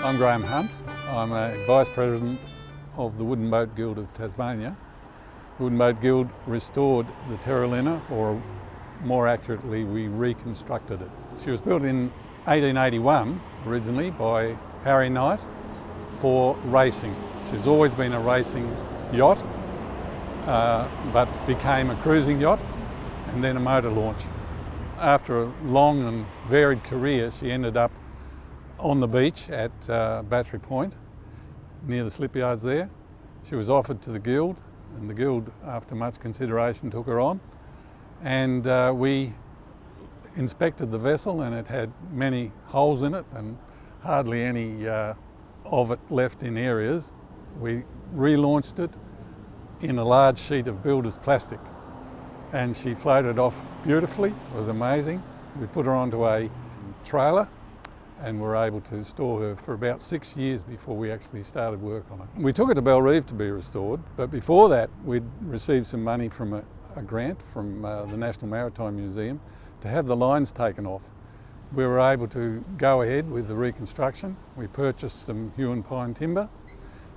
I'm Graeme. I'm a Vice President of the Wooden Boat Guild of Tasmania. The Wooden Boat Guild restored the Terra Linna, or more accurately, we reconstructed it. She was built in 1881 originally by Harry Knight for racing. She's always been a racing yacht, but became a cruising yacht and then a motor launch. After a long and varied career, she ended up on the beach at Battery Point, near the slipyards there. She was offered to the Guild, and the Guild, after much consideration, took her on. And we inspected the vessel, and it had many holes in it and hardly any of it left in areas. We relaunched it in a large sheet of builder's plastic, and she floated off beautifully. It was amazing. We put her onto a trailer and were able to store her for about 6 years before we actually started work on it. We took her to Bellerive to be restored, but before that we'd received some money from a grant from the National Maritime Museum to have the lines taken off. We were able to go ahead with the reconstruction. We purchased some hew and pine timber.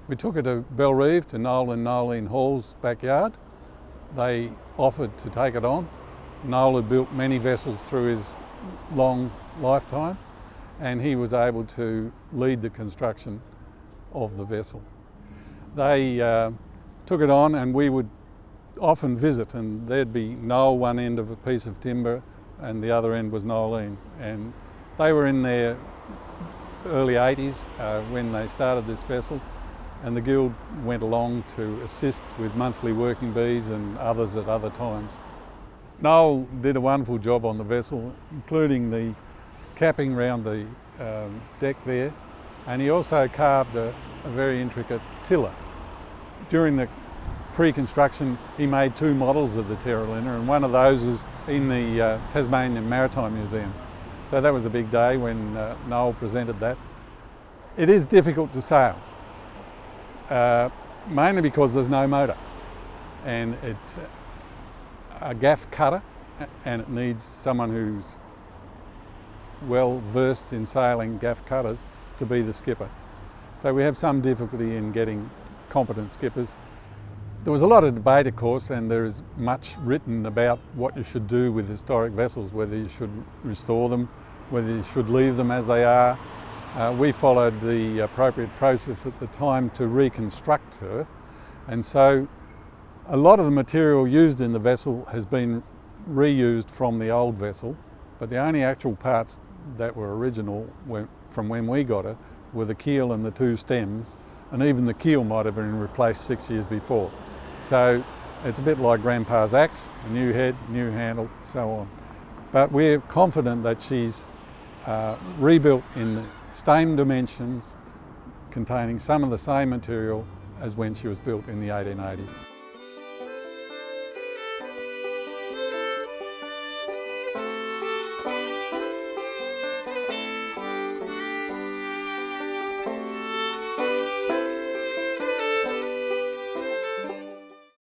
We took her to Bellerive, to Noel and Nolene Hall's backyard. They offered to take it on. Noel had built many vessels through his long lifetime, and he was able to lead the construction of the vessel. They took it on, and we would often visit, and there'd be Noel one end of a piece of timber and the other end was Nolene. And they were in their early 80s when they started this vessel, and the Guild went along to assist with monthly working bees and others at other times. Noel did a wonderful job on the vessel, including the capping round the deck there, and he also carved a very intricate tiller. During the pre-construction he made 2 models of the Terra Linna, and one of those is in the Tasmanian Maritime Museum. So that was a big day when Noel presented that. It is difficult to sail, mainly because there's no motor, and it's a gaff cutter, and it needs someone who's well versed in sailing gaff cutters to be the skipper. So we have some difficulty in getting competent skippers. There was a lot of debate, of course, and there is much written about what you should do with historic vessels, whether you should restore them, whether you should leave them as they are. We followed the appropriate process at the time to reconstruct her, and so a lot of the material used in the vessel has been reused from the old vessel, but the only actual parts that were original from when we got it were the keel and the 2 stems, and even the keel might have been replaced 6 years before. So it's a bit like Grandpa's axe, a new head, new handle, so on. But we're confident that she's rebuilt in the same dimensions, containing some of the same material as when she was built in the 1880s.